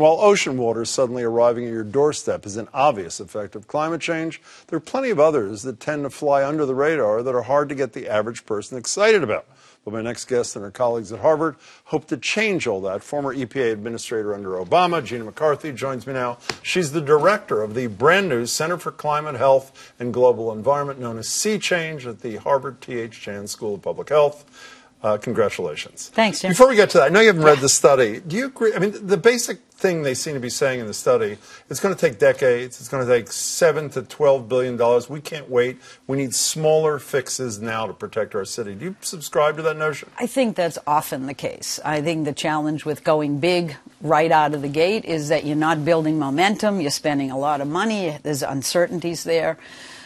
While ocean water suddenly arriving at your doorstep is an obvious effect of climate change, there are plenty of others that tend to fly under the radar that are hard to get the average person excited about. But my next guest and her colleagues at Harvard hope to change all that. Former EPA Administrator under Obama, Gina McCarthy, joins me now. She's the director of the brand new Center for Climate, Health, and Global Environment, known as Sea Change, at the Harvard T.H. School of Public Health. Congratulations. Thanks, Jim. Before we get to that, I know you haven't read the study. Do you agree? I mean, the basic thing they seem to be saying in the study, it's going to take decades. It's going to take $7 to $12 billion. We can't wait. We need smaller fixes now to protect our city. Do you subscribe to that notion? I think that's often the case. I think the challenge with going big right out of the gate is that you're not building momentum. You're spending a lot of money. There's uncertainties there.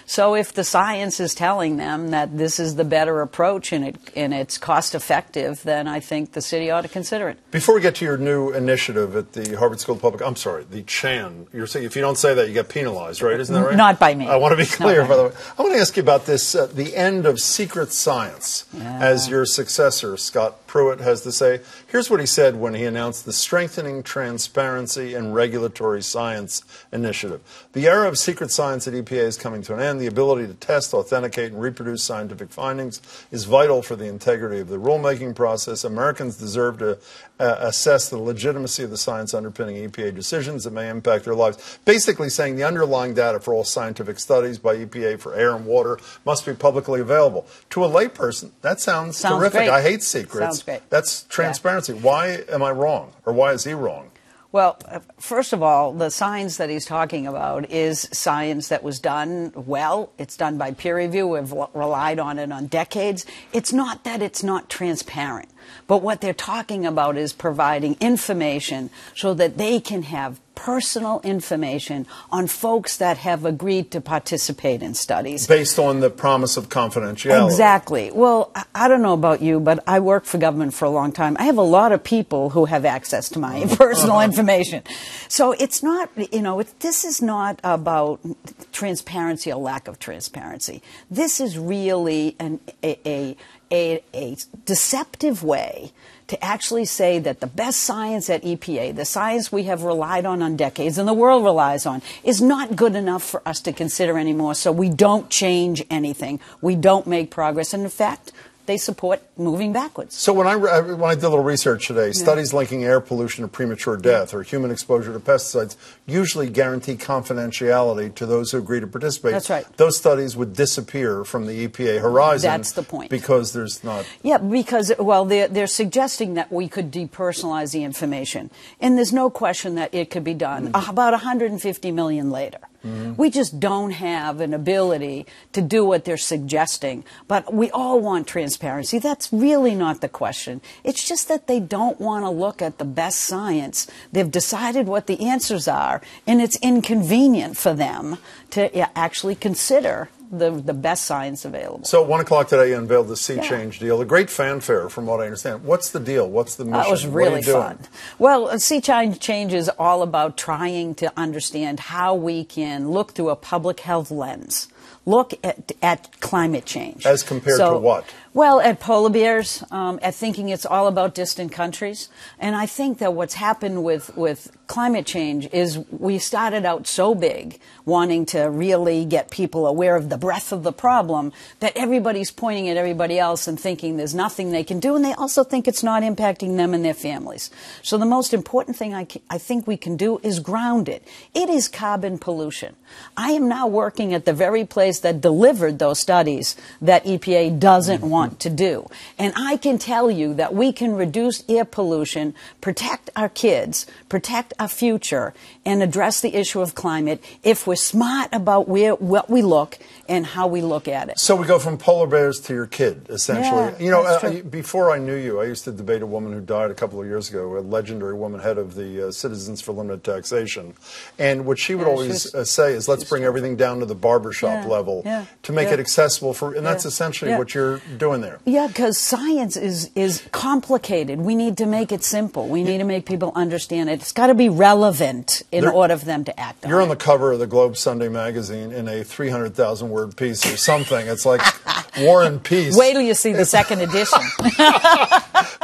So if the science is telling them that this is the better approach and it's cost effective, then I think the city ought to consider it. Before we get to your new initiative at the Harvard School of Public, I'm sorry, the CHAN, you're saying if you don't say that, you get penalized, right? Isn't that right? Not by me. I want to be clear, by the way. I want to ask you about this, the end of secret science, as your successor, Scott Pruitt, has to say. Here's what he said when he announced the Strengthening Transparency and Regulatory Science Initiative. The era of secret science at EPA is coming to an end. The ability to test, authenticate, and reproduce scientific findings is vital for the integrity of the rulemaking process. Americans deserve to assess the legitimacy of the science underpinning EPA decisions that may impact their lives. Basically saying the underlying data for all scientific studies by EPA for air and water must be publicly available. To a layperson, that sounds terrific. Great. I hate secrets. Sounds great. That's transparency. Yeah. Why am I wrong? Or why is he wrong? Well, first of all, the science that he's talking about is science that was done well. It's done by peer review. We've relied on it on decades. It's not that it's not transparent, but what they're talking about is providing information so that they can have personal information on folks that have agreed to participate in studies. Based on the promise of confidentiality. Exactly. Well, I don't know about you, but I worked for government for a long time. I have a lot of people who have access to my personal information. So it's not, you know, this is not about transparency or lack of transparency. This is really a deceptive way to actually say that the best science at EPA, the science we have relied on decades and the world relies on, is not good enough for us to consider anymore, so we don't change anything. We don't make progress. And in fact, they support moving backwards. So when I did a little research today, studies linking air pollution to premature death or human exposure to pesticides usually guarantee confidentiality to those who agree to participate. That's right. Those studies would disappear from the EPA horizon. That's the point. Because there's not... Yeah, because, well, they're suggesting that we could depersonalize the information. And there's no question that it could be done about 150 million later. We just don't have an ability to do what they're suggesting. But we all want transparency. That's really not the question. It's just that they don't want to look at the best science. They've decided what the answers are, and it's inconvenient for them to actually consider the best science available. So at 1 o'clock today, you unveiled the Sea Change deal. A great fanfare, from what I understand. What's the deal? What's the mission? That was really fun. Well, Sea Change is all about trying to understand how we can look through a public health lens, look at climate change. As compared to what? Well, at polar bears, at thinking it's all about distant countries. And I think that what's happened with climate change is we started out so big, wanting to really get people aware of the breadth of the problem, that everybody's pointing at everybody else and thinking there's nothing they can do, and they also think it's not impacting them and their families. So the most important thing I think we can do is ground it. It is carbon pollution. I am now working at the very place that delivered those studies that EPA doesn't want to do. And I can tell you that we can reduce air pollution, protect our kids, protect our future, and address the issue of climate if we're smart about what we look and how we look at it. So we go from polar bears to your kid, essentially. Yeah, you know, before I knew you, I used to debate a woman who died a couple of years ago, a legendary woman, head of the Citizens for Limited Taxation. And what she would always say is, let's bring everything down to the barbershop level to make it accessible for, and that's essentially what you're doing there. Yeah, because science is complicated. We need to make it simple. We need to make people understand it. It's got to be relevant in order for them to act on it. You're on the cover of the Globe Sunday magazine in a 300,000-word piece or something. It's like War and Peace. Wait till you see the second edition.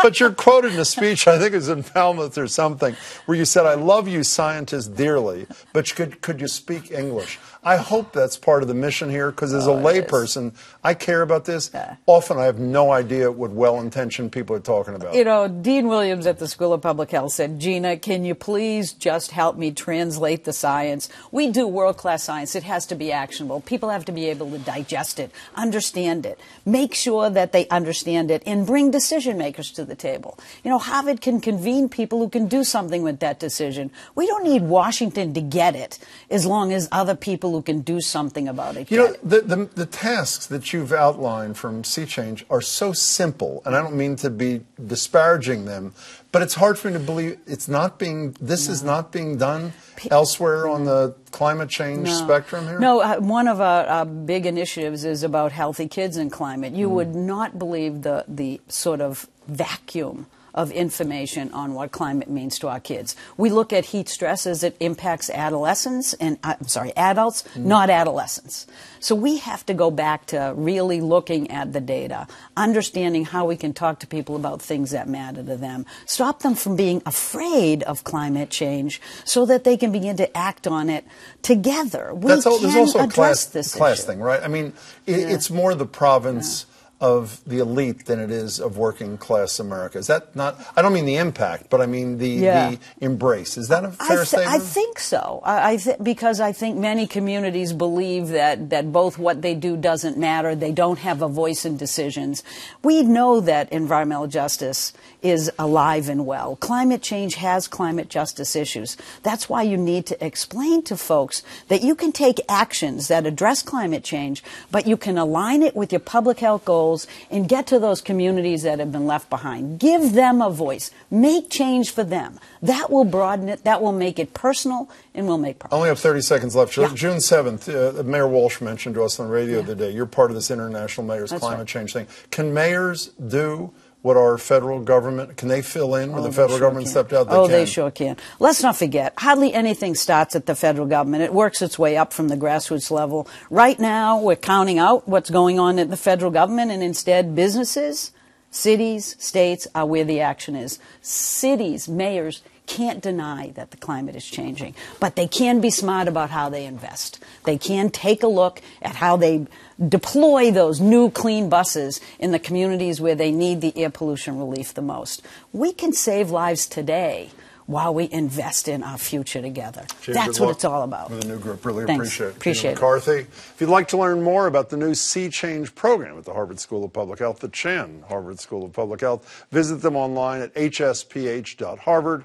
But you're quoted in a speech, I think it was in Falmouth or something, where you said, "I love you scientists dearly, but could you speak English?" I hope that's part of the mission here, because as a layperson, I care about this. Yeah. Often I have no idea what well-intentioned people are talking about. You know, Dean Williams at the School of Public Health said, "Gina, can you please just help me translate the science? We do world-class science. It has to be actionable. People have to be able to digest it, understand it, make sure that they understand it, and bring decision makers to the table. You know, Harvard can convene people who can do something with that decision. We don't need Washington to get it, as long as other people who can do something about it. You know, the tasks that you've outlined from Sea Change are so simple, and I don't mean to be disparaging them, but it's hard for me to believe this is not being done elsewhere on the climate change spectrum here? No, one of our big initiatives is about healthy kids and climate. You would not believe the sort of vacuum of information on what climate means to our kids. We look at heat stress as it impacts adolescents and adults, not adolescents. So we have to go back to really looking at the data, understanding how we can talk to people about things that matter to them, stop them from being afraid of climate change so that they can begin to act on it together. There's also a class issue. thing, right? I mean, it's more the province of the elite than it is of working class America. Is that not, I don't mean the impact, but I mean the embrace. Is that a fair statement? I think so. Because I think many communities believe that both what they do doesn't matter, they don't have a voice in decisions. We know that environmental justice is alive and well. Climate change has climate justice issues. That's why you need to explain to folks that you can take actions that address climate change, but you can align it with your public health goals and get to those communities that have been left behind. Give them a voice. Make change for them. That will broaden it. That will make it personal and will make progress. I only have 30 seconds left. Yeah. June 7th, Mayor Walsh mentioned to us on the radio today, you're part of this International Mayors Climate Change thing. Can mayors do what our federal government, can they fill in where the federal government stepped out? They sure can. Let's not forget, hardly anything starts at the federal government. It works its way up from the grassroots level. Right now, we're counting out what's going on at the federal government, and instead businesses, cities, states are where the action is. Cities, mayors can't deny that the climate is changing, but they can be smart about how they invest. They can take a look at how they deploy those new clean buses in the communities where they need the air pollution relief the most. We can save lives today while we invest in our future together. That's what it's all about. With the new group, really Thanks. appreciate it. McCarthy. If you'd like to learn more about the new Sea Change program at the Harvard School of Public Health, the Chen Harvard School of Public Health, visit them online at hsph.harvard.edu.